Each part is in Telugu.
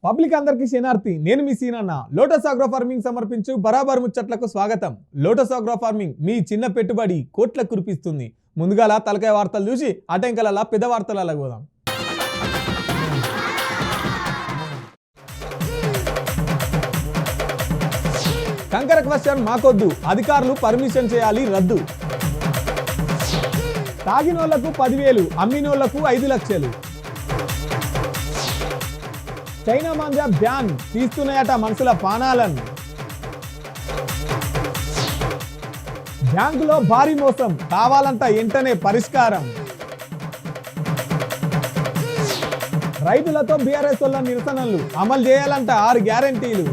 పబ్లిక్ అందరికీ శనార్థి నేను మీ సీనన్న లోటస్ ఆగ్రో ఫార్మింగ్ సమర్పించు బరాబర్ ముచ్చట్లకు స్వాగతం. లోటస్ ఆగ్రో ఫార్మింగ్ మీ చిన్న పెట్టుబడి కోట్ల కురిపిస్తుంది. ముందుగాల తలకాయ వార్తలు చూసి అటెంకలలా పెద్ద వార్తలలో పోదాం. కంకర క్వశ్చన్ మాకొద్దు, అధికారులు పర్మిషన్ చేయాలి రద్దు. తాగినోళ్లకు 10,000, అమ్మినోళ్లకు 5 లక్షలు. చైనా మాంజా బ్యాన్ తీస్తున్నాయట మనుషుల పానాలను. బ్యాంకులో భారీ మోసం కావాలంట వెంటనే పరిష్కారం. రైతులతో బీఆర్ఎస్ వాళ్ళ నిరసనలు అమలు చేయాలంట 6 గ్యారంటీలు.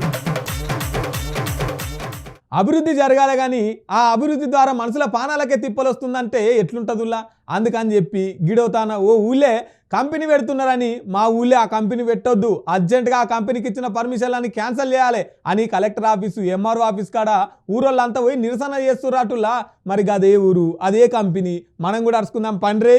అభివృద్ధి జరగాలి కానీ ఆ అభివృద్ధి ద్వారా మనుషుల పానాలకే తిప్పలు వస్తుందంటే ఎట్లుంటుందిలా. అందుకని చెప్పి గిడవుతాన ఓ ఊళ్ళే కంపెనీ పెడుతున్నారని మా ఊళ్ళే ఆ కంపెనీ పెట్టొద్దు, అర్జెంటుగా ఆ కంపెనీకి ఇచ్చిన పర్మిషన్లని క్యాన్సిల్ చేయాలి అని కలెక్టర్ ఆఫీసు ఎంఆర్ఓ ఆఫీస్ కాడ ఊరోళ్ళంతా పోయి నిరసన చేస్తున్నట్టులా. మరి అదే ఊరు అదే కంపెనీ, మనం కూడా అరుచుకుందాం పండ్రే.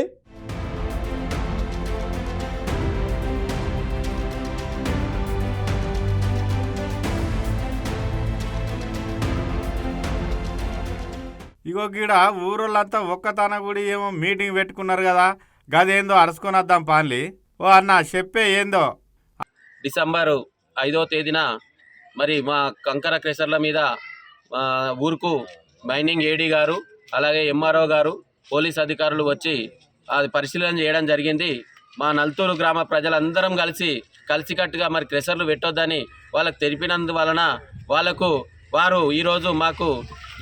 ఇగో గీడ ఊరోళ్ళంతా ఒక్కతన కూడా ఏమో మీటింగ్ పెట్టుకున్నారు కదా, గదేందో అరుచుకొని వద్దాం పాన్లి. ఓ అన్న చెప్పే ఏందో. డిసెంబర్ 5వ తేదీన మరి మా కంకర క్రెషర్ల మీద ఊరుకు మైనింగ్ ఏడీ గారు అలాగే ఎంఆర్ఓ గారు పోలీస్ అధికారులు వచ్చి అది పరిశీలన చేయడం జరిగింది. మా నల్తూరు గ్రామ ప్రజలందరం కలిసికట్టుగా మరి క్రెషర్లు పెట్టొద్దని వాళ్ళకు తెలిపినందువలన వారు ఈరోజు మాకు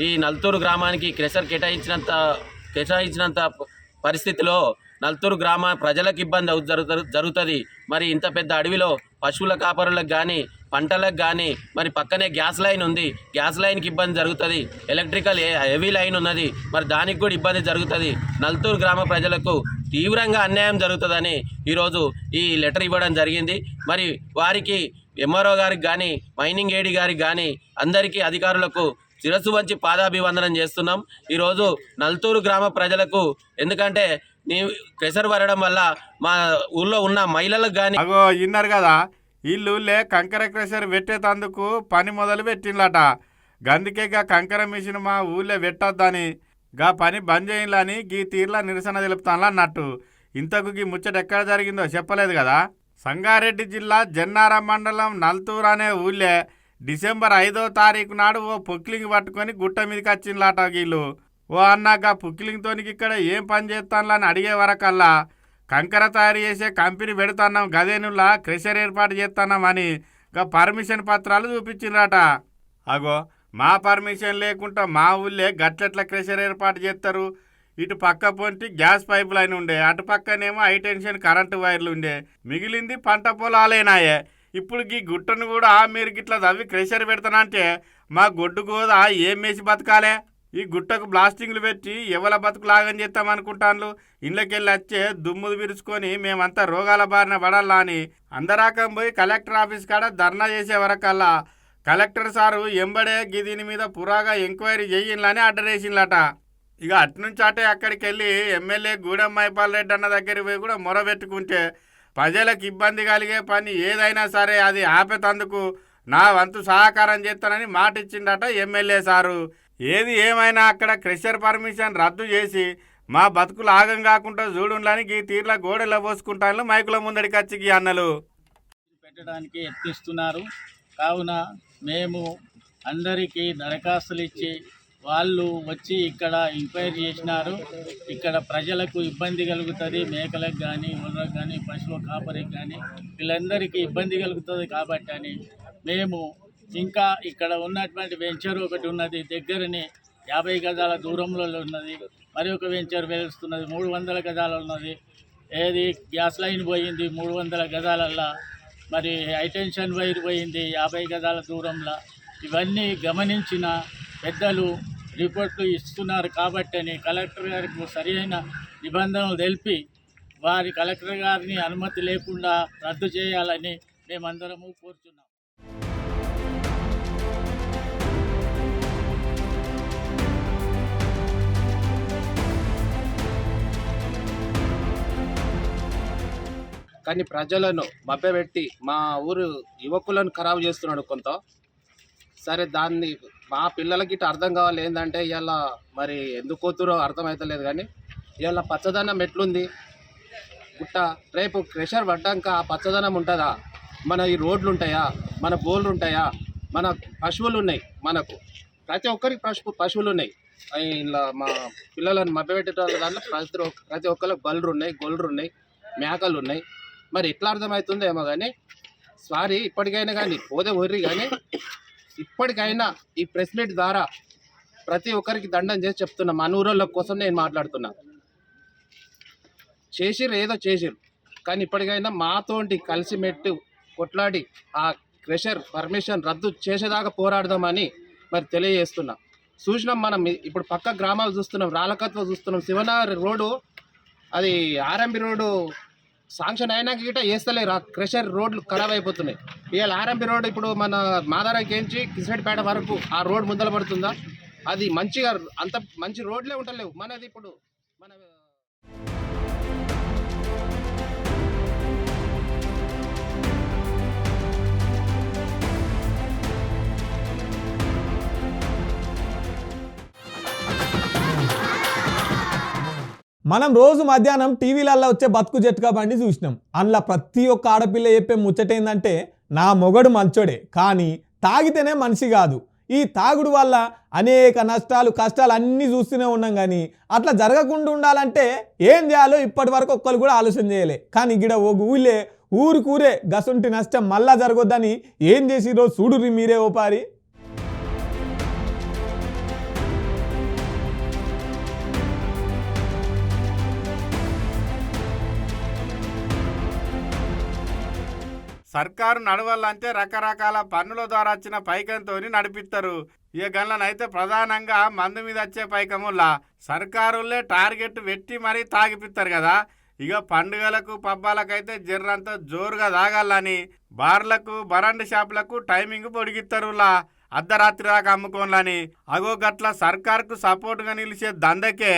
ఈ నల్తూరు గ్రామానికి క్రెషర్ కేటాయించినంత పరిస్థితిలో నల్తూరు గ్రామ ప్రజలకు ఇబ్బంది జరుగుతుంది. మరి ఇంత పెద్ద అడవిలో పశువుల కాపరులకు కానీ పంటలకు కానీ మరి పక్కనే గ్యాస్ లైన్ ఉంది, గ్యాస్ లైన్కి ఇబ్బంది జరుగుతుంది. ఎలక్ట్రికల్ హెవీ లైన్ ఉన్నది, మరి దానికి కూడా ఇబ్బంది జరుగుతుంది. నల్తూరు గ్రామ ప్రజలకు తీవ్రంగా అన్యాయం జరుగుతుందని ఈరోజు ఈ లెటర్ ఇవ్వడం జరిగింది. మరి వారికి ఎంఆర్ఓ గారికి కానీ మైనింగ్ ఏడీ గారికి కానీ అందరికీ అధికారులకు శిరస్సు వంచి పాదాభివందనం చేస్తున్నాం ఈరోజు నల్తూరు గ్రామ ప్రజలకు. ఎందుకంటే క్రెషర్ వరడం వల్ల మా ఊళ్ళో ఉన్న మహిళలకు కానీ అగో ఇన్నారు కదా, వీళ్ళూళ్ళే కంకర క్రెషర్ పెట్టేటందుకు పని మొదలు పెట్టిండ్లట. గందుకే గా కంకర మిషన్ మా ఊళ్ళో పెట్టొద్దని గా పని బంద్ చేయాలని గీ తీర్ల నిరసన తెలుపుతాను అన్నట్టు. ఇంతకు గీ ముచ్చట ఎక్కడ జరిగిందో చెప్పలేదు కదా. సంగారెడ్డి జిల్లా జన్నారం మండలం నల్తూరు అనే ఊళ్ళే డిసెంబర్ 5వ తారీఖు నాడు ఓ పొక్లింగ్ పట్టుకొని గుట్ట మీదకి వచ్చిండ్లాట వీళ్ళు. ఓ అన్నాక పొక్లింగ్తోనికి ఇక్కడ ఏం పని చేస్తానులని అడిగే వరకల్లా కంకర తయారు చేసే కంపెనీ పెడుతున్నాం, గదేనులా క్రెషర్ ఏర్పాటు చేస్తున్నామని గా పర్మిషన్ పత్రాలు చూపించిండ్రట. అగో మా పర్మిషన్ లేకుండా మా ఊళ్ళే గట్లెట్ల క్రెషర్ ఏర్పాటు చేస్తారు. ఇటు పక్క పొంటి గ్యాస్ పైప్ లైన్ ఉండే, అటు పక్కనేమో హైటెన్షన్ కరెంటు వైర్లు ఉండే, మిగిలింది పంట పొలాలేనాయే. ఇప్పుడు ఈ గుట్టను కూడా మీరు గిట్లా తవ్వి క్రెషర్ పెడతానంటే మా గొడ్డు గోదా ఏం వేసి బతకాలే. ఈ గుట్టకు బ్లాస్టింగ్లు పెట్టి ఎవల బతుకు లాగని చేస్తామనుకుంటాను. ఇళ్ళకెళ్ళి వచ్చే దుమ్ములు విరుచుకొని మేమంతా రోగాల బారిన పడాలా అని అందరాకం పోయి కలెక్టర్ ఆఫీస్ కాడ ధర్నా చేసే వరకల్లా కలెక్టర్ సారు ఎంబడే దీని మీద పురాగా ఎంక్వైరీ చేయాలని ఆర్డర్ వేసిందట. ఇక అట్నుంచి అటే అక్కడికి వెళ్ళి ఎమ్మెల్యే గూడెం మైపాల్ రెడ్డి అన్న దగ్గరికి పోయి కూడా మొరబెట్టుకుంటే ప్రజలకు ఇబ్బంది కలిగే పని ఏదైనా సరే అది ఆపేతందుకు నా వంతు సహకారం చేస్తానని మాట ఇచ్చిండట ఎమ్మెల్యే సారు. ఏది ఏమైనా అక్కడ క్రెషర్ పర్మిషన్ రద్దు చేసి మా బతుకులు ఆగం కాకుండా చూడుండ్లని ఈ తీర్ల గోడెలో పోసుకుంటాను మైకుల ముందడికి వచ్చి ఈ అన్నలు పెట్టడానికి యత్నిస్తున్నారు. కావున మేము అందరికీ దరఖాస్తులు ఇచ్చి వాళ్ళు వచ్చి ఇక్కడ ఎంక్వైరీ చేసినారు. ఇక్కడ ప్రజలకు ఇబ్బంది కలుగుతుంది, మేకలకు కానీ ముర్రకు కానీ పశువు కాపరికి కానీ వీళ్ళందరికీ ఇబ్బంది కలుగుతుంది కాబట్టి అని మేము ఇంకా ఇక్కడ ఉన్నటువంటి వెంచర్ ఒకటి ఉన్నది, దగ్గరనే 50 గజాల దూరంలో ఉన్నది. మరి ఒక వెంచర్ వెలుస్తున్నది 300 గజాలు ఉన్నది. ఏది గ్యాస్ లైన్ పోయింది 300 గజాలల్లో, మరి హైటెన్షన్ వైర్ పోయింది 50 గజాల దూరంలో. ఇవన్నీ గమనించిన పెద్దలు రిపోర్ట్లు ఇస్తున్నారు కాబట్టి అని కలెక్టర్ గారికి సరైన నిబంధనలు తెలిపి కలెక్టర్ గారిని అనుమతి లేకుండా రద్దు చేయాలని మేమందరము కోరుతున్నాం. కానీ ప్రజలను మభ్యపెట్టి మా ఊరు యువకులను ఖరాబు చేస్తున్నాడు కొంత. సరే దాన్ని మా పిల్లలకి ఇట్లా అర్థం కావాలి ఏంటంటే ఇవాళ మరి ఎందుకు పోతురో అర్థమవుతలేదు. కానీ ఇవాళ పచ్చదనం ఎట్లుంది గుట్ట, రేపు క్రెషర్ పడ్డాక ఆ పచ్చదనం ఉంటుందా? మన ఈ రోడ్లు ఉంటాయా, మన బోర్లు ఉంటాయా, మన పశువులు ఉన్నాయి, మనకు ప్రతి ఒక్కరికి పశువులు ఉన్నాయి. ఇలా మా పిల్లలను మభ్యపెట్టే దాంట్లో ప్రతి ఒక్కరికి బర్రెలు ఉన్నాయి, గొర్రెలు ఉన్నాయి, మేకలు ఉన్నాయి. మరి ఎట్లా అర్థమవుతుందో ఏమో కానీ సారీ ఇప్పటికైనా కానీ పోదే వర్రి కానీ ఇప్పటికైనా ఈ ప్రెస్ మీట్ ద్వారా ప్రతి ఒక్కరికి దండం చేసి చెప్తున్నా. మన ఊరోళ్ళ కోసం నేను మాట్లాడుతున్నా. చేసిర్రు ఏదో చేసిర్రు, కానీ ఇప్పటికైనా మాతోటి కలిసి మెట్టు కొట్లాడి ఆ క్రెషర్ పర్మిషన్ రద్దు చేసేదాకా పోరాడదామని మరి తెలియజేస్తున్నా. చూసినాం మనం ఇప్పుడు పక్క గ్రామాలు చూస్తున్నాం, రాళ్ళకత్వ చూస్తున్నాం, శివనగర్ రోడ్డు అది ఆర్ఎంబి రోడ్డు శాంక్షన్ అయినాక గిట్ట వేస్తలేరు. ఆ క్రెషర్ రోడ్లు ఖరాబ్ అయిపోతున్నాయి. ఇవాళ ఆర్ఎంబి రోడ్డు ఇప్పుడు మన మాదారాకేంచి కిసిరెడ్డిపేట వరకు ఆ రోడ్ ముందల పడుతుందా? అది మంచిగా అంత మంచి రోడ్లే ఉండలేవు. మనది ఇప్పుడు మన మనం రోజు మధ్యాహ్నం టీవీలలో వచ్చే బతుకు జట్కా బండి చూసినాం. అందులో ప్రతి ఒక్క ఆడపిల్ల చెప్పే ముచ్చటేందంటే నా మొగడు మంచోడే కానీ తాగితేనే మనిషి కాదు. ఈ తాగుడు వల్ల అనేక నష్టాలు కష్టాలు అన్నీ చూస్తూనే ఉన్నాం. కానీ అట్లా జరగకుండా ఉండాలంటే ఏం చేయాలో ఇప్పటి వరకు ఒక్కరు కూడా ఆలోచన చేయలే. కానీ గిడ ఓ ఊళ్ళే ఊరుకూరే గసంటి నష్టం మళ్ళా జరగొద్దని ఏం చేసిరో చూడుర్రి మీరే ఓపారి. సర్కారు నడవాలంటే రకరకాల పన్నుల ద్వారా వచ్చిన పైకంతో నడిపిస్తారు. ఇక గన్లనైతే ప్రధానంగా మందు మీద వచ్చే పైకముల్లా సర్కారులే టార్గెట్ పెట్టి మరీ తాగిపిస్తారు కదా. ఇక పండుగలకు పబ్బాలకైతే జర్రంతా జోరుగా తాగాలని బార్లకు బరండి షాపులకు టైమింగ్ పొడిగిస్తారులా అర్ధరాత్రి దాకా అమ్ముకోన్లని. అగో గట్ల సర్కార్కు సపోర్టుగా నిలిచే దందకే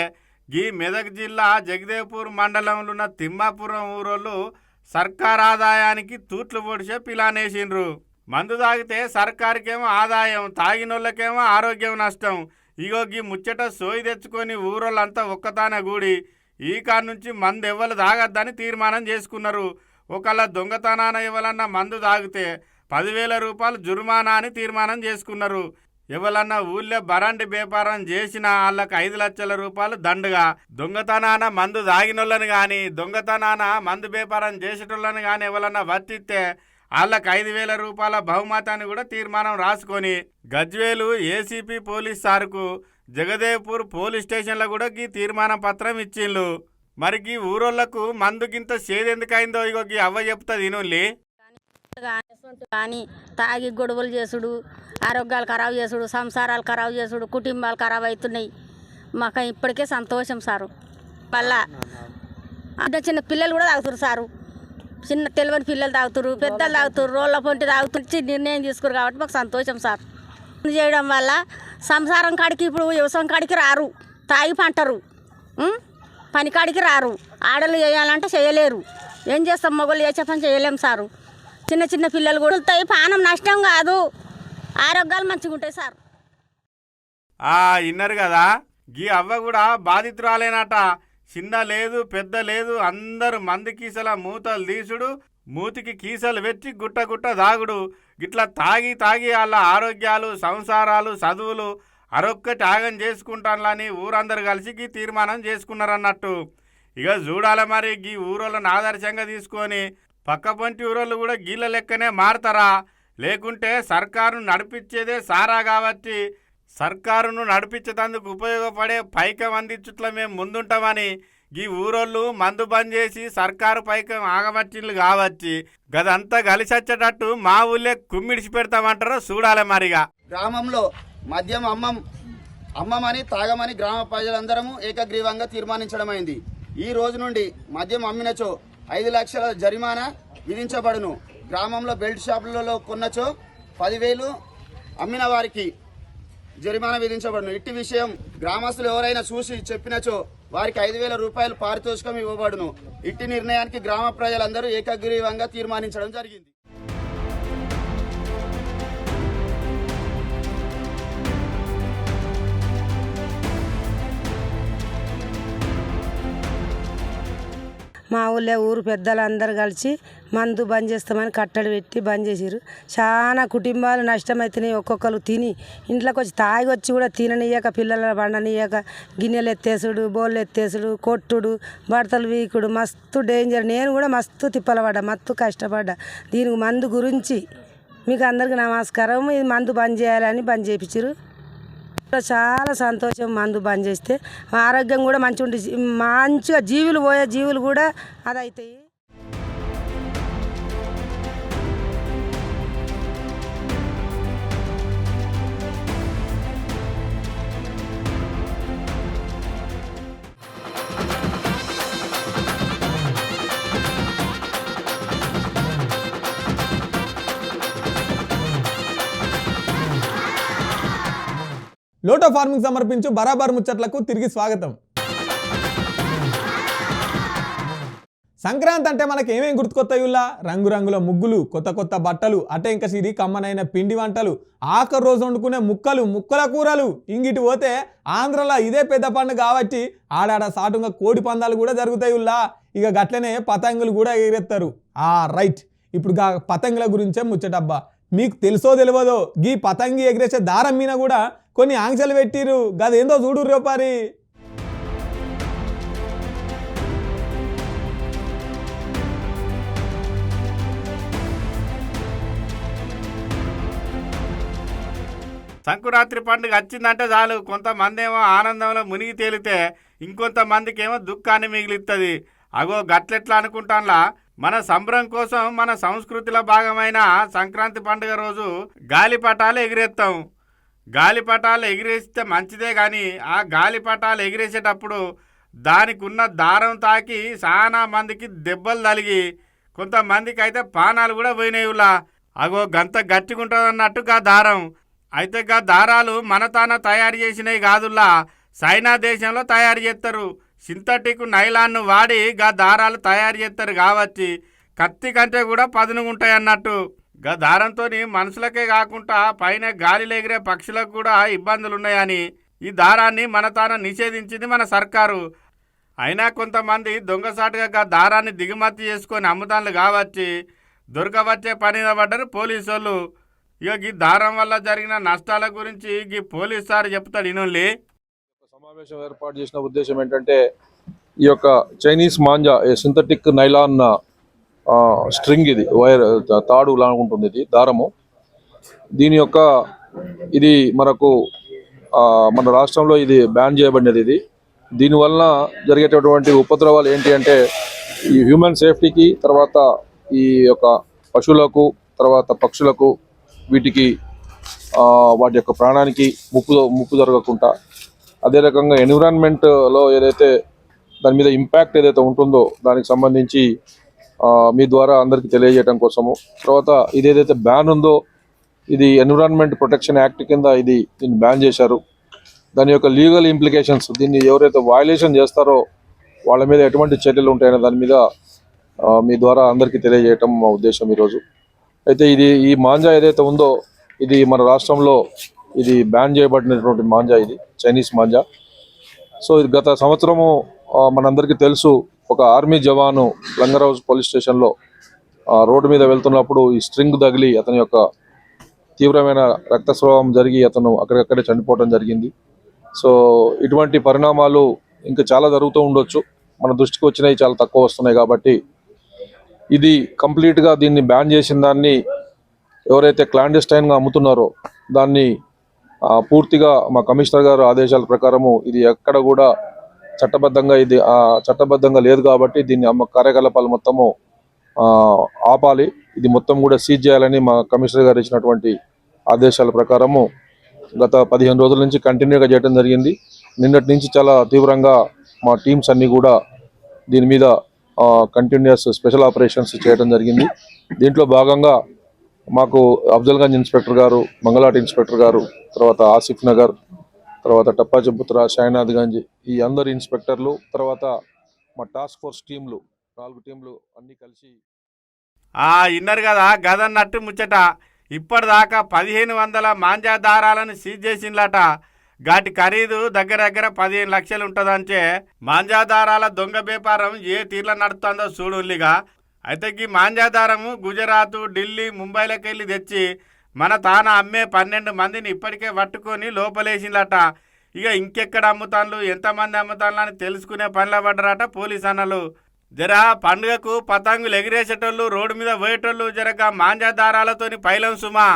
ఈ మెదక్ జిల్లా జగదేవ్పూర్ మండలంలో ఉన్న తిమ్మాపురం ఊరోళ్ళు సర్కార్ ఆదాయానికి తూట్లు పొడిచే పిలానేసిండ్రు. మందు తాగితే సర్కారుకేమో ఆదాయం, తాగినోళ్ళకేమో ఆరోగ్యం నష్టం. ఇగో గీ ముచ్చట సోయి తెచ్చుకొని ఊరోళ్ళంతా ఒక్కతానే కూడి ఈ కాడ నుంచి మందు ఎవ్వరు తాగద్దని తీర్మానం చేసుకున్నారు. ఒకళ్ళ దొంగతనాన ఎవరన్నా మందు తాగితే 10,000 రూపాయలు జుర్మానా అని తీర్మానం చేసుకున్నారు. ఎవరన్నా ఊళ్ళో బరండి వ్యాపారం చేసినా వాళ్ళకి 5 లక్షల రూపాయలు దండుగా, దొంగతనాన మందు తాగినోళ్ళని కానీ దొంగతనాన మందు వ్యాపారం చేసేటోళ్ళని కానీ ఎవరన్నా వర్తిస్తే వాళ్ళకి 5,000 రూపాయల బహుమతాన్ని కూడా తీర్మానం రాసుకొని గజ్వేలు ఏసీపీ పోలీస్ సార్కు జగదేవ్పూర్ పోలీస్ స్టేషన్లో కూడా ఈ తీర్మాన పత్రం ఇచ్చిండ్రు. మరి ఈ ఊరోళ్లకు మందుకింత సేదెందుకైందో ఇగో ఈ అవ్వ చెప్తుంది ఇనుల్లి. కానీ తాగి గొడవలు చేసుడు, ఆరోగ్యాలు ఖరాబ్ చేసుడు, సంసారాలు ఖరాబ్ చేసుడు, కుటుంబాలు ఖరాబ్ అవుతున్నాయి. మాకు ఇప్పటికే సంతోషం సారు. మళ్ళా చిన్న పిల్లలు కూడా తాగుతారు సారు. చిన్న తెలివని పిల్లలు తాగుతారు, పెద్దలు తాగుతారు, రోళ్ళ పొంటి తాగుతున్నారు. నిర్ణయం తీసుకురు కాబట్టి మాకు సంతోషం సార్. చేయడం వల్ల సంసారం కాడికి ఇప్పుడు వ్యవసాయం కాడికి రారు, తాగి పంటరు, పని కాడికి రారు. ఆడలు చేయాలంటే చేయలేరు. ఏం చేస్తాం, మొగలు చేసే పని చేయలేము సారు. చిన్న చిన్న పిల్లలు కూడా ఉంటాయి. పానం నష్టం కాదు, ఆరోగ్యాలు మంచిగా ఉంటాయి సార్. ఇన్నరు కదా, గీ అవ్వ కూడా బాధితురాలేనట. చిన్న లేదు పెద్ద లేదు, అందరూ మంది కీసల మూతలు తీసుడు, మూతికి కీసలు పెట్టి గుట్ట గుట్ట తాగుడు. గిట్లా తాగి తాగి వాళ్ళ ఆరోగ్యాలు, సంసారాలు, చదువులు అరొక్కటి ఆగం చేసుకుంటానని ఊరందరూ కలిసి గీ తీర్మానం చేసుకున్నారన్నట్టు. ఇక చూడాలి మరి గీ ఊరోళ్ళని ఆదర్శంగా తీసుకొని పక్క పంటి ఊరోళ్ళు కూడా గీళ్ళ లెక్కనే మారతారా, లేకుంటే సర్కారును నడిపించేదే సారా కాబట్టి సర్కారును నడిపించేందుకు ఉపయోగపడే పైకం అందించుట్ల మేము ముందుంటామని ఈ ఊరోళ్ళు మందు బంద్ చేసి సర్కారు పైకం ఆగబట్టిండ్లు కావచ్చు. గదంతా కలిసి వచ్చేటట్టు మా ఊళ్ళే కుమ్మిడిచి పెడతామంటారో చూడాలి మరిగా. గ్రామంలో మద్యం అమ్మమని తాగమని గ్రామ ప్రజలందరము ఏకగ్రీవంగా తీర్మానించడమైంది. ఈ రోజు నుండి మద్యం అమ్మినచో 5 లక్షల జరిమానా విధించబడును. గ్రామంలో బెల్ట్ షాపులలో కొన్నచో 10,000, అమ్మిన వారికి జరిమానా విధించబడును. ఇట్టి విషయం గ్రామస్తులు ఎవరైనా చూసి చెప్పినచో వారికి 5,000 రూపాయలు పారితోషికం ఇవ్వబడును. ఇట్టి నిర్ణయానికి గ్రామ ప్రజలందరూ ఏకగ్రీవంగా తీర్మానించడం జరిగింది. మా ఊళ్ళో ఊరు పెద్దలందరూ కలిసి మందు బంద్ చేస్తామని కట్టడి పెట్టి బంద్ చేసారు. చాలా కుటుంబాలు నష్టమవుతున్నాయి. ఒక్కొక్కరు తిని ఇంట్లోకి వచ్చి తాగి వచ్చి కూడా తిననీయక, పిల్లల బండనీయక, గిన్నెలు ఎత్తేసుడు, బోళ్ళు ఎత్తేసుడు, కొట్టుడు, బట్టలు వీకుడు మస్తు డేంజర్. నేను కూడా మస్తు తిప్పలపడ్డా, మస్తు కష్టపడ్డా. దీనికి మందు గురించి మీకు అందరికీ నమస్కారం. ఇది మందు బంద్ చేయాలని బంద్ చేయించారు. చాలా సంతోషం. మందు బంద్ చేస్తే ఆరోగ్యం కూడా మంచిగా ఉంటుంది. మంచిగా జీవులు పోయే జీవులు కూడా అదవుతాయి. లోటో ఫార్మింగ్ సమర్పించు బరాబర్ ముచ్చట్లకు తిరిగి స్వాగతం. సంక్రాంతి అంటే మనకి ఏమేమి గుర్తుకొస్తాయిలా? రంగురంగుల ముగ్గులు, కొత్త కొత్త బట్టలు, అటే ఇంకా సిరి కమ్మనైన పిండి వంటలు, ఆఖరి రోజు వండుకునే ముక్కల కూరలు. ఇంగిటి పోతే ఆంధ్రలో ఇదే పెద్ద పండుగ కాబట్టి ఆడాడ సాటుగా కోడి పందాలు కూడా జరుగుతాయిలా. ఇక గట్లనే పతంగులు కూడా ఎగిరెత్తారు. రైట్, ఇప్పుడు పతంగుల గురించే ముచ్చటబ్బా. మీకు తెలుసో తెలియదో గీ పతంగి ఎగిరేసే దారం మీద కూడా కొన్ని ఆంక్షలు పెట్టిరు. గదేందో చూడు రేపారి. సంకురాత్రి పండుగ వచ్చిందంటే చాలు కొంతమంది ఏమో ఆనందంలో మునిగి తేలితే ఇంకొంతమందికి ఏమో దుఃఖాన్ని మిగిలిస్తుంది. అగో గట్లెట్లా అనుకుంటాన్లా? మన సంబరం కోసం మన సంస్కృతిలో భాగమైన సంక్రాంతి పండుగ రోజు గాలిపటాలు ఎగిరేస్తాం. గాలిపటాలు ఎగిరేస్తే మంచిదే కానీ ఆ గాలిపటాలు ఎగిరేసేటప్పుడు దానికి ఉన్న దారం తాకి చాలా మందికి దెబ్బలు తగిలి కొంతమందికి అయితే పానాలు కూడా పోయినాయిలా. అగో గంత గట్టిగా ఉంటుంది అన్నట్టుగా దారం. అయితే గా దారాలు మన తాన తయారు చేసినవి కాదుల్లా, చైనా దేశంలో తయారు చేస్తారు. సింథటిక్ నైలాన్ను వాడి గా దారాలు తయారు చేస్తారు కాబట్టి కత్తి కంటే కూడా పదునుగుంటాయి అన్నట్టు. గా దారంతో మనుషులకే కాకుండా పైన గాలిలో ఎగిరే పక్షులకు కూడా ఇబ్బందులు ఉన్నాయని ఈ దారాన్ని మన తాన నిషేధించింది మన సర్కారు. అయినా కొంతమంది దొంగసాటుగా గా దారాన్ని దిగుమతి చేసుకొని అమ్ముతాన్లు కావచ్చు దొరకవచ్చే పని పడ్డారు పోలీసు వాళ్ళు. ఇక ఈ దారం వల్ల జరిగిన నష్టాల గురించి ఈ పోలీసు సార్ చెప్తాడు. ఇనుల్లి సమావేశం ఏర్పాటు చేసిన ఉద్దేశం ఏంటంటే ఈ యొక్క Chinese manja synthetic nylon string, ఇది వైర్ తాడు లాగా ఉంటుంది, ఇది దారము. దీని యొక్క ఇది మనకు మన రాష్ట్రంలో ఇది బ్యాన్ చేయబడినది. ఇది దీనివల్ల జరిగేటటువంటి ఉపద్రవాలు ఏంటి అంటే ఈ హ్యూమన్ సేఫ్టీకి, తర్వాత ఈ యొక్క పశువులకు, తర్వాత పక్షులకు, వీటికి వాటి యొక్క ప్రాణానికి ముప్పు జరగకుండా, అదే రకంగా ఎన్విరాన్మెంట్లో ఏదైతే దాని మీద ఇంపాక్ట్ ఏదైతే ఉంటుందో దానికి సంబంధించి మీ ద్వారా అందరికీ తెలియజేయడం కోసము. తర్వాత ఇదేదైతే బ్యాన్ ఉందో ఇది ఎన్విరాన్మెంట్ ప్రొటెక్షన్ యాక్ట్ కింద దీన్ని బ్యాన్ చేశారు. దాని యొక్క లీగల్ ఇంప్లికేషన్స్, దీన్ని ఎవరైతే వయలేషన్ చేస్తారో వాళ్ళ మీద ఎటువంటి చర్యలు ఉంటాయనే దాని మీద మీ ద్వారా అందరికీ తెలియజేయటం మా ఉద్దేశం ఈరోజు. అయితే ఈ మాంజా ఏదైతే ఉందో ఇది మన రాష్ట్రంలో ఇది బ్యాన్ చేయబడినటువంటి మాంజా, ఇది చైనీస్ మాంజా. సో ఇది గత సంవత్సరము మనందరికీ తెలుసు, ఒక ఆర్మీ జవాను లంగరౌజ్ పోలీస్ స్టేషన్లో రోడ్డు మీద వెళ్తున్నప్పుడు ఈ స్ట్రింగ్ తగిలి అతని యొక్క తీవ్రమైన రక్తస్రావం జరిగి అతను అక్కడికక్కడే చనిపోవడం జరిగింది. సో ఇటువంటి పరిణామాలు ఇంకా చాలా జరుగుతూ ఉండొచ్చు. మన దృష్టికి వచ్చినవి చాలా తక్కువ వస్తున్నాయి కాబట్టి ఇది కంప్లీట్గా దీన్ని బ్యాన్ చేసిన దాన్ని ఎవరైతే క్లాండెస్టైన్గా అమ్ముతున్నారో దాన్ని పూర్తిగా మా కమిషనర్ గారు ఆదేశాల ప్రకారము ఇది ఎక్కడ కూడా చట్టబద్ధంగా లేదు కాబట్టి దీన్ని కార్యకలాపాలు మొత్తము ఆపాలి. ఇది మొత్తం కూడా సీజ్ చేయాలని మా కమిషనర్ గారు ఇచ్చినటువంటి ఆదేశాల ప్రకారము గత 15 రోజుల నుంచి కంటిన్యూగా చేయడం జరిగింది. నిన్నటి నుంచి చాలా తీవ్రంగా మా టీమ్స్ అన్నీ కూడా దీని మీద కంటిన్యూస్ స్పెషల్ ఆపరేషన్స్ చేయడం జరిగింది. దీంట్లో భాగంగా మాకు అఫ్జల్గంజ్ ఇన్స్పెక్టర్ గారు, మంగళాట్ ఇన్స్పెక్టర్ గారు, తర్వాత ఆసిఫ్ నగర్, తర్వాత టప్పాచెబుత్ర, షాయినాథ్ గంజ్, ఈ అందరు ఇన్స్పెక్టర్లు, తర్వాత మా టాస్క్ ఫోర్స్ టీంలు 4 టీంలు అన్నీ కలిసి ఇన్నారు కదా గదన్నట్టు ముచ్చట. ఇప్పటిదాకా 1500 మాంజా దారాలను సీజ్ చేసిండ్లట. గాటి ఖరీదు దగ్గర 15 లక్షలు ఉంటుందంటే మాంజా దారాల దొంగ వ్యాపారం ఏ తీర్ల నడుస్తుందో చూడుల్లిగా. అయితే ఈ మాంజా దారము గుజరాత్, ఢిల్లీ, ముంబైలోకి వెళ్ళి తెచ్చి మన తాన అమ్మే 12 మందిని ఇప్పటికే పట్టుకొని లోపలేసిండ్లట. ఇక ఇంకెక్కడ అమ్ముతాన్లు, ఎంతమంది అమ్ముతాన్లు అని తెలుసుకునే పనిలో పడ్డరట పోలీస్ అన్నలు. జరా పండుగకు పతంగులు ఎగిరేసేటోళ్ళు, రోడ్డు మీద పోయేటోళ్ళు జరగా మాంజా దారాలతోని పైలం సుమా.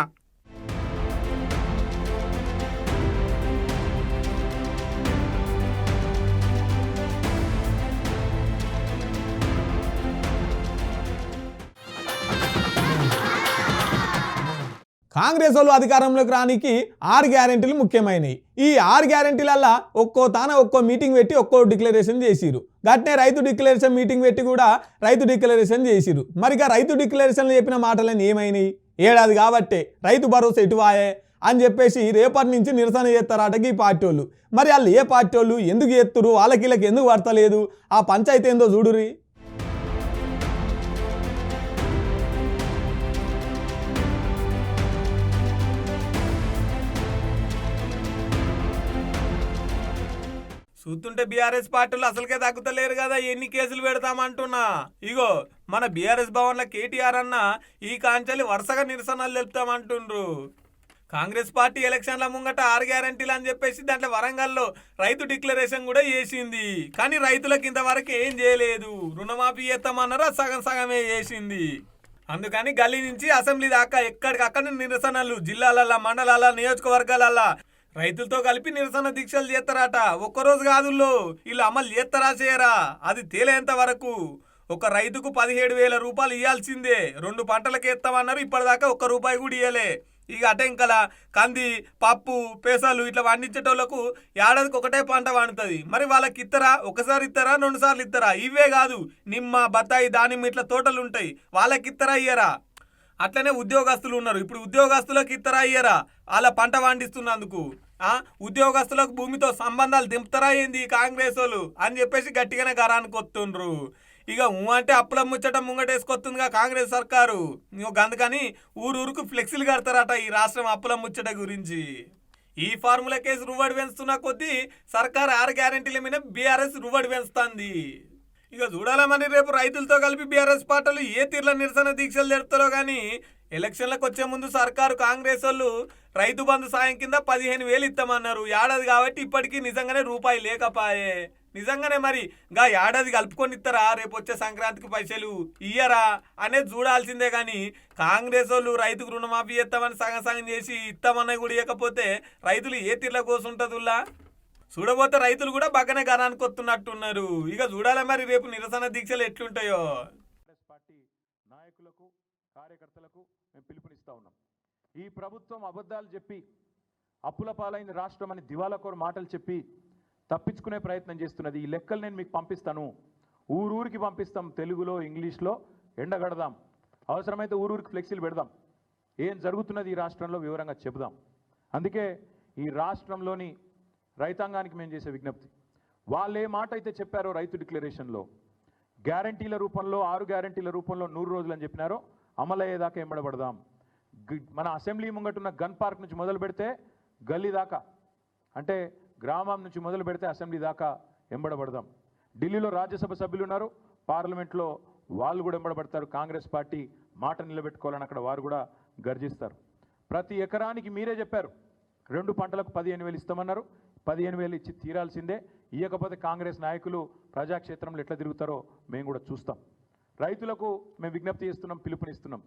కాంగ్రెస్ వాళ్ళు అధికారంలోకి రానికి 6 గ్యారెంటీలు ముఖ్యమైనవి. ఈ 6 గ్యారెంటీలల్లా ఒక్కో మీటింగ్ పెట్టి ఒక్కో డిక్లరేషన్ చేసిరు. గట్నే రైతు డిక్లరేషన్ మీటింగ్ పెట్టి కూడా రైతు డిక్లరేషన్ చేసిరు. మరిగా రైతు డిక్లరేషన్లు చెప్పిన మాటలన్నీ ఏమైనాయి? ఏడాది కాబట్టే రైతు భరోసా ఎటువాయే అని చెప్పేసి రేపటి నుంచి నిరసన చేస్తారట ఈ పార్టీ వాళ్ళు. మరి వాళ్ళు ఏ పార్టీ వాళ్ళు, ఎందుకు చేస్తురు, వాళ్ళకి వీళ్ళకి ఎందుకు పడతలేదు, ఆ పంచాయతీ ఏందో చూడురి. చూస్తుంటే బీఆర్ఎస్ పార్టీలు అసలుకే తగ్గుతలేరు కదా, ఎన్ని కేసులు పెడతామంటున్నా. ఇగో మన బీఆర్ఎస్ భవన్లో కేటీఆర్ అన్న ఈ కాంచెలి వరుసగా నిరసనలు తెలుపుతామంటుండ్రు. కాంగ్రెస్ పార్టీ ఎలక్షన్ల ముంగట 6 గ్యారెంటీలు అని చెప్పేసి దాంట్లో వరంగల్లో రైతు డిక్లరేషన్ కూడా చేసింది. కానీ రైతులకు ఇంతవరకు ఏం చేయలేదు. రుణమాఫీ చేస్తామన్నారు, సగం సగమే చేసింది. అందుకని గల్లీ నుంచి అసెంబ్లీ దాకా ఎక్కడికక్కడ నిరసనలు జిల్లాలల్లా, మండలాల, నియోజకవర్గాలల్లా రైతులతో కలిపి నిరసన దీక్షలు చేస్తారట. ఒక్కరోజు కాదుల్లో వీళ్ళు అమలు చేస్తారా చేయరా అది తేలేంత వరకు. ఒక రైతుకు 17,000 రూపాయలు ఇవ్వాల్సిందే. 2 పంటలకు ఎత్తామన్నారు, ఇప్పటిదాకా 1 రూపాయి కూడా ఇవ్వలే. ఇక అటెంకల కంది, పప్పు, పెసలు ఇట్లా పండించేటోళ్లకు ఏడాదికి ఒకటే పంట పండుతుంది. మరి వాళ్ళకి ఇస్తారా? ఒకసారి ఇస్తారా, 2 సార్లు ఇస్తారా? ఇవే కాదు, నిమ్మ, బత్తాయి, దానిమ్మ ఇట్లా తోటలు ఉంటాయి, వాళ్ళకి ఇస్తారా ఇయ్యరా? అట్లనే ఉద్యోగస్తులు ఉన్నారు. ఇప్పుడు ఉద్యోగస్తులకు ఇస్తారా ఇయ్యరా? వాళ్ళ పంట పండిస్తున్నందుకు. ఉద్యోగస్తులకు భూమితో సంబంధాలు దింపుతారా ఏంది కాంగ్రెస్ వాళ్ళు అని చెప్పేసి గట్టిగానే గరానికి వస్తుండ్రు. ఇక అంటే అప్పుల ముచ్చట ముంగటేసుకొస్తుందిగా కాంగ్రెస్ సర్కారు. అందుకని ఊరుకు ఫ్లెక్సీలు కడతారట ఈ రాష్ట్రం అప్పుల ముచ్చట గురించి. ఈ ఫార్ములా కేసు రువ్వడి పెంచుతున్న కొద్దీ సర్కారు 6 గ్యారెంటీల మీద బీఆర్ఎస్ రువ్వడి పెంచుతుంది. ఇక చూడాలమని రేపు రైతులతో కలిపి బీఆర్ఎస్ పార్టీలు ఏ తీర్ల నిరసన దీక్షలు జరుపుతారో కానీ ఎలక్షన్లకు వచ్చే ముందు సర్కారు కాంగ్రెస్ వాళ్ళు రైతు బంధు సాయం కింద 15,000 ఇస్తామన్నారు. ఏడాది కాబట్టి ఇప్పటికీ నిజంగానే రూపాయి లేకపాయే. నిజంగానే మరి గా ఏడాది కలుపుకొని ఇస్తారా? రేపు వచ్చే సంక్రాంతికి పైసలు ఇయ్యరా అనేది చూడాల్సిందే. కానీ కాంగ్రెస్ వాళ్ళు రైతుకు రుణమాఫీ చేస్తామని సగం చేసి ఇస్తామన్నా కూడా ఇవ్వకపోతే రైతులు ఏ తీర్ల కోసుంటుందిలా? చూడబోతే రైతులు కూడా బాగానే గరానికి వస్తున్నట్టున్నారు. ఇక చూడాలి మరి రేపు నిరసన దీక్షలు ఎట్లుంటాయో. పార్టీ నాయకులకు, కార్యకర్తలకు మేము పిలుపునిస్తా ఉన్నాం. ఈ ప్రభుత్వం అబద్ధాలు చెప్పి అప్పుల పాలైన రాష్ట్రం అని దివాలాకోరు మాటలు చెప్పి తప్పించుకునే ప్రయత్నం చేస్తున్నది. ఈ లెక్కలు నేను మీకు పంపిస్తాను. ఊరూరికి పంపిస్తాం, తెలుగులో, ఇంగ్లీష్లో ఎండగడదాం. అవసరమైతే ఊరూరికి ఫ్లెక్సీలు పెడదాం. ఏం జరుగుతున్నది ఈ రాష్ట్రంలో వివరంగా చెబుదాం. అందుకే ఈ రాష్ట్రంలోని రైతాంగానికి మేము చేసే విజ్ఞప్తి, వాళ్ళు ఏ మాట అయితే చెప్పారో రైతు డిక్లరేషన్లో గ్యారంటీల రూపంలో 6 గ్యారంటీల రూపంలో 100 రోజులు అని చెప్పినారో అమలయ్యేదాకా ఎంబడబడదాం. మన అసెంబ్లీ ముంగటున్న గన్ పార్క్ నుంచి మొదలు పెడితే గల్లీ దాకా, అంటే గ్రామం నుంచి మొదలు పెడితే అసెంబ్లీ దాకా ఎంబడబడదాం. ఢిల్లీలో రాజ్యసభ సభ్యులు ఉన్నారు, పార్లమెంట్లో వాళ్ళు కూడా ఎంబడబడతారు. కాంగ్రెస్ పార్టీ మాట నిలబెట్టుకోవాలని అక్కడ వారు కూడా గర్జిస్తారు. ప్రతి ఎకరానికి మీరే చెప్పారు 2 పంటలకు 15,000 ఇస్తామన్నారు. 15,000 ఇచ్చి తీరాల్సిందే. ఇవ్వకపోతే కాంగ్రెస్ నాయకులు ప్రజాక్షేత్రంలో ఎట్లా తిరుగుతారో మేము కూడా చూస్తాం. రైతులకు మేము విజ్ఞప్తి చేస్తున్నాం, పిలుపునిస్తున్నాం.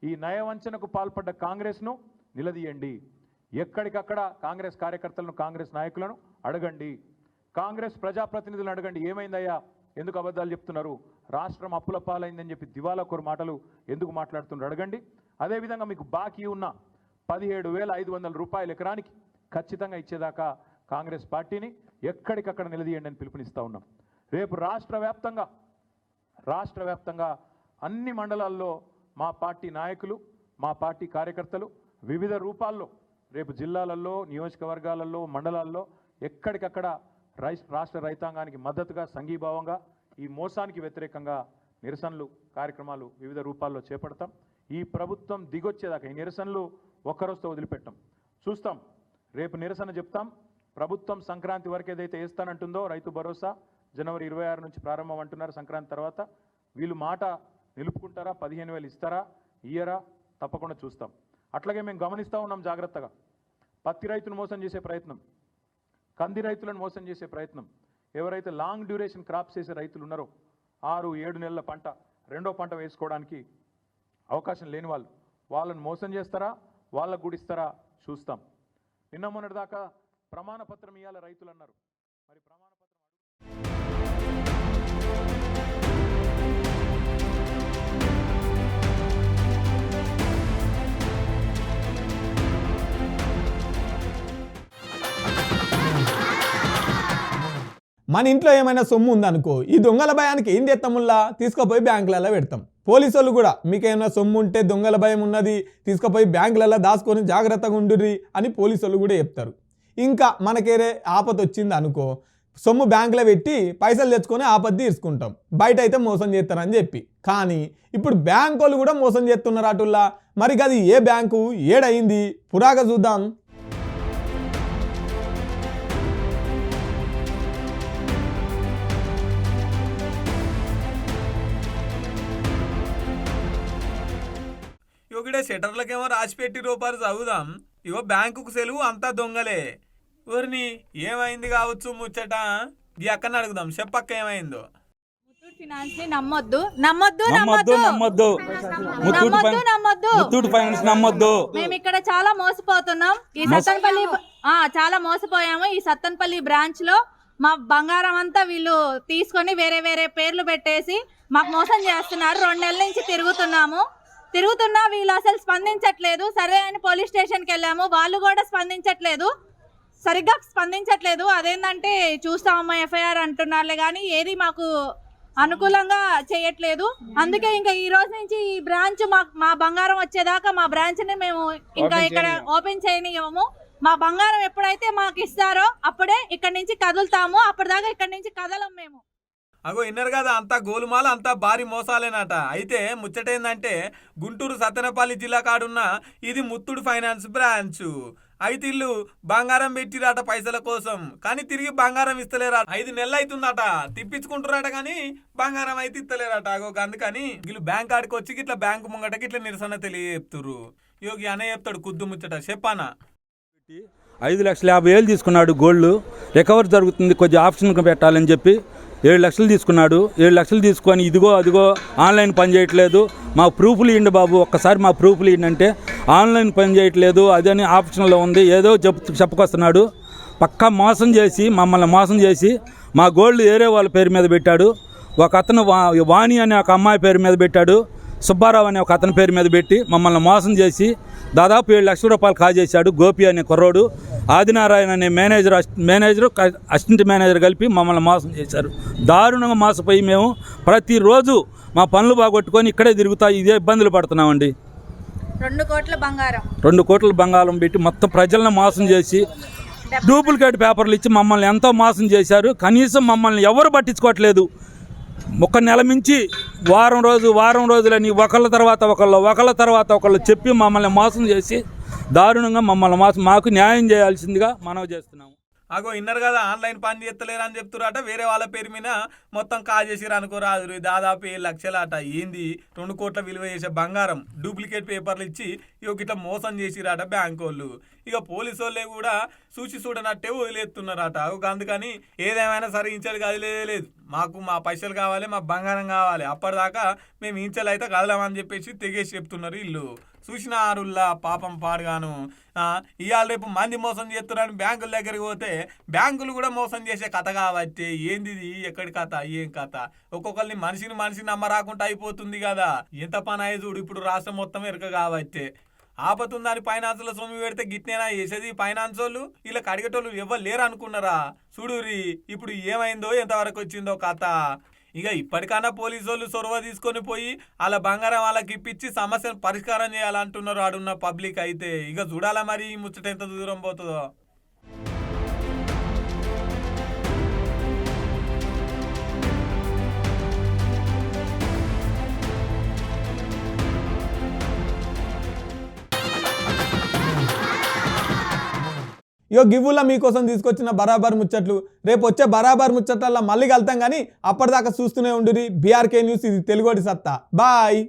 ఈ నయవంచనకు పాల్పడ్డ కాంగ్రెస్ను నిలదీయండి. ఎక్కడికక్కడ కాంగ్రెస్ కార్యకర్తలను, కాంగ్రెస్ నాయకులను అడగండి. కాంగ్రెస్ ప్రజాప్రతినిధులను అడగండి, ఏమైందయ్యా, ఎందుకు అబద్ధాలు చెప్తున్నారు, రాష్ట్రం అప్పుల పాలైందని చెప్పి దివాలాకోరు మాటలు ఎందుకు మాట్లాడుతున్నారు అడగండి. అదేవిధంగా మీకు బాకీ ఉన్న 17,500 రూపాయలు ఎకరానికి ఖచ్చితంగా ఇచ్చేదాకా కాంగ్రెస్ పార్టీని ఎక్కడికక్కడ నిలదీయండి అని పిలుపునిస్తూ ఉన్నాం. రేపు రాష్ట్ర వ్యాప్తంగా అన్ని మండలాల్లో మా పార్టీ నాయకులు, మా పార్టీ కార్యకర్తలు వివిధ రూపాల్లో రేపు జిల్లాలలో, నియోజకవర్గాలలో, మండలాల్లో ఎక్కడికక్కడ రాష్ట్ర రైతాంగానికి మద్దతుగా సంఘీభావంగా ఈ మోసానికి వ్యతిరేకంగా నిరసనలు కార్యక్రమాలు వివిధ రూపాల్లో చేపడతాం. ఈ ప్రభుత్వం దిగొచ్చేదాకా ఈ నిరసనలు ఒక్కరోజుతో వదిలిపెట్టాం. చూస్తాం, రేపు నిరసన చెప్తాం. ప్రభుత్వం సంక్రాంతి వరకు ఏదైతే వేస్తానంటుందో రైతు భరోసా జనవరి 26 నుంచి ప్రారంభం అంటున్నారు. సంక్రాంతి తర్వాత వీళ్ళు మాట నిలుపుకుంటారా, 15,000 ఇస్తారా, ఇయ్యరా, తప్పకుండా చూస్తాం. అట్లాగే మేము గమనిస్తూ ఉన్నాం జాగ్రత్తగా. పత్తి రైతును మోసం చేసే ప్రయత్నం, కంది రైతులను మోసం చేసే ప్రయత్నం, ఎవరైతే లాంగ్ డ్యూరేషన్ క్రాప్స్ చేసే రైతులు ఉన్నారో 6-7 నెలల పంట రెండో పంట వేసుకోవడానికి అవకాశం లేని వాళ్ళని మోసం చేస్తారా, వాళ్ళకు గుడిస్తారా చూస్తాం. నిన్న మొన్నటిదాకా ప్రమాణ పత్రం ఇవ్వాల రైతులు అన్నారు. మరి ప్రమాణ పత్రం మన ఇంట్లో ఏమైనా సొమ్ము ఉందనుకో, ఈ దొంగల భయానికి ఏం చేస్తాముల్లా తీసుకుపోయి బ్యాంకులలో పెడతాం. పోలీసు వాళ్ళు కూడా మీకేమైనా సొమ్ము ఉంటే దొంగల భయం ఉన్నది తీసుకుపోయి బ్యాంకులలో దాచుకొని జాగ్రత్తగా ఉండుర్రి అని పోలీసు వాళ్ళు కూడా చెప్తారు. ఇంకా మనకేరే ఆపద వచ్చింది అనుకో, సొమ్ము బ్యాంకులో పెట్టి పైసలు తెచ్చుకొని ఆపద తీర్చుకుంటాం. బయట అయితే మోసం చేస్తారని చెప్పి. కానీ ఇప్పుడు బ్యాంకు వాళ్ళు కూడా మోసం చేస్తున్నారు అటుల్లా. మరి అది ఏ బ్యాంకు, ఏడయింది పురాగా చూద్దాం. ఒకటే షటర్లకేమో రాసిపెట్టి రూపాయలు చదువుదాం. ఇగో బ్యాంకుకు సెలవు అంతా దొంగలే. ఊరిని ఏమైంది కావచ్చు ముచ్చట ఈ అక్కని అడుగుదాం. చెప్పక్క ఏమైందో. ఫైనాన్స్ ని నమ్మొద్దు నమ్మొద్దు నమ్మొద్దు నమ్మొద్దు ముత్తూట్ ఫైనాన్స్ నమ్మొద్దు. మేము ఇక్కడ చాలా మోసపోతున్నాం. ఈ సత్తెనపల్లి చాలా మోసపోయాము. ఈ సత్తెనపల్లి బ్రాంచ్ లో మా బంగారం అంతా వీళ్ళు తీసుకొని వేరే వేరే పేర్లు పెట్టేసి మాకు మోసం చేస్తున్నారు. 2 నెలల నుంచి తిరుగుతున్నా వీళ్ళు అసలు స్పందించట్లేదు. సరే అని పోలీస్ స్టేషన్కి వెళ్ళాము, వాళ్ళు కూడా సరిగ్గా స్పందించట్లేదు. అదేంటంటే చూస్తామమ్మా ఎఫ్ఐఆర్ అంటున్నారులే కానీ ఏది మాకు అనుకూలంగా చేయట్లేదు. అందుకే ఇంకా ఈ రోజు నుంచి ఈ బ్రాంచ్ మా బంగారం వచ్చేదాకా మా బ్రాంచ్ని మేము ఇంకా ఇక్కడ ఓపెన్ చేయనివ్వము. మా బంగారం ఎప్పుడైతే మాకు ఇస్తారో అప్పుడే ఇక్కడ నుంచి కదులుతాము. అప్పటిదాకా ఇక్కడ నుంచి కదలం మేము. అగో విన్నారు కదా, అంతా గోలుమాల అంతా భారీ మోసాలేనట. అయితే ముచ్చటేందంటే గుంటూరు సత్తెనపల్లి జిల్లా కాడున్న ఇది ముత్తూట్ ఫైనాన్స్ బ్రాంచ్. అయితే ఇల్లు బంగారం పెట్టిరాట పైసల కోసం, కానీ తిరిగి బంగారం ఇస్తలేరా. 5 నెలలు అవుతుందట తిప్పించుకుంటున్నారట, కానీ బంగారం అయితే ఇస్తలేరట. అగో అందుకని వీళ్ళు బ్యాంక్ ఆడికి వచ్చి ఇట్లా బ్యాంకు ముంగటకి ఇట్లా నిరసన తెలియజెప్తురు. యోగి అనే చెప్తాడు కుద్దు ముచ్చట. చెప్పానా 5,50,000 తీసుకున్నాడు. గోల్డ్ రికవర్ జరుగుతుంది, కొద్దిగా ఆప్షన్ పెట్టాలని చెప్పి 7 లక్షలు తీసుకున్నాడు. 7 లక్షలు తీసుకొని ఇదిగో అదిగో ఆన్లైన్ పని చేయట్లేదు, మా ప్రూఫ్లు ఇవ్వండి బాబు, ఒక్కసారి మా ప్రూఫ్లు ఇవ్వండి అంటే ఆన్లైన్ పని చేయట్లేదు, అదని ఆప్షన్లో ఉంది ఏదో చెప్పుకొస్తున్నాడు. పక్కా మమ్మల్ని మోసం చేసి మా గోల్డ్ వేరే వాళ్ళ పేరు మీద పెట్టాడు. ఒక అతను వాణి అనే ఒక అమ్మాయి పేరు మీద పెట్టాడు, సుబ్బారావు అనే ఒక అతని పేరు మీద పెట్టి మమ్మల్ని మోసం చేసి దాదాపు 7 లక్షల రూపాయలు కాజేశాడు. గోపి అనే కుర్రోడు, ఆదినారాయణ అనే మేనేజర్ అసిస్టెంట్ మేనేజర్ కలిపి మమ్మల్ని మోసం చేశారు. దారుణంగా మోసపోయి మేము ప్రతిరోజు మా పనులు బాగొట్టుకొని ఇక్కడే తిరుగుతా ఇదే ఇబ్బందులు పడుతున్నామండి. 2 కోట్ల బంగారం పెట్టి మొత్తం ప్రజలను మోసం చేసి డూప్లికేట్ పేపర్లు ఇచ్చి మమ్మల్ని ఎంతో మోసం చేశారు. కనీసం మమ్మల్ని ఎవరు పట్టించుకోవట్లేదు. 1 నెల మించి వారం రోజులని ఒకళ్ళ తర్వాత ఒకళ్ళు చెప్పి మమ్మల్ని మోసం చేసి దారుణంగా మాకు న్యాయం చేయాల్సిందిగా మనవి చేస్తున్నాము. అగో విన్నారు కదా, ఆన్లైన్ పని చేస్తలేరు అని చెప్తురాట. వేరే వాళ్ళ పేరు మీద మొత్తం కాజేసిరు అనుకోరాదు. దాదాపు 7 లక్షలట. ఏంది 2 కోట్ల విలువ చేసే బంగారం డూప్లికేట్ పేపర్లు ఇచ్చి ఇట్లా మోసం చేసిరాట బ్యాంకు వాళ్ళు. ఇక పోలీసు వాళ్ళే కూడా చూడనట్టే వదిలేస్తున్నారట. అందుకని ఏదేమైనా సరే ఇంచలు కదిలేదు, మాకు మా పైసలు కావాలి, మా బంగారం కావాలి, అప్పటిదాకా మేము ఇంచలు అయితే కదలమని చెప్పేసి తెగేసి చెప్తున్నారు వీళ్ళు. చూసిన ఆరుల్లా పాపం పాడుగాను. ఇవాళ రేపు మంది మోసం చేస్తున్నారని బ్యాంకుల దగ్గరికి పోతే బ్యాంకులు కూడా మోసం చేసే కథ కాబట్టి ఏంది ఎక్కడి కథ ఏం కథ. ఒక్కొక్కరిని మనిషిని నమ్మరాకుండా అయిపోతుంది కదా. ఎంత పని అయ్యి చూడు ఇప్పుడు రాష్ట్రం మొత్తం ఎరక కాబట్టి. ఆపతుందని ఫైనాన్స్లో సొమ్ము పెడితే గిట్నేనా చేసేది ఫైనాన్స్ వాళ్ళు. ఇలా అడిగేటోళ్ళు ఎవరు లేరు అనుకున్నారా? చూడురి ఇప్పుడు ఏమైందో ఎంతవరకు వచ్చిందో కథ. ఇక ఇప్పటికైనా పోలీసు వాళ్ళు చొరవ తీసుకొని పోయి అలా బంగారం వాళ్ళకి ఇప్పించి సమస్యను పరిష్కారం చేయాలంటున్నారు ఆడున్న పబ్లిక్ అయితే. ఇక చూడాలా మరి ఈ ముచ్చట ఎంత దూరం పోతుందో. ఇగో గివ్వులా మీకోసం తీసుకొచ్చిన బరాబర్ ముచ్చట్లు. రేపు వచ్చే బరాబర్ ముచ్చట్లలో మళ్ళీ కలుతాం కానీ అప్పటిదాకా చూస్తూనే ఉండురి. బీఆర్కే న్యూస్, ఇది తెలుగోడి సత్తా. బాయ్.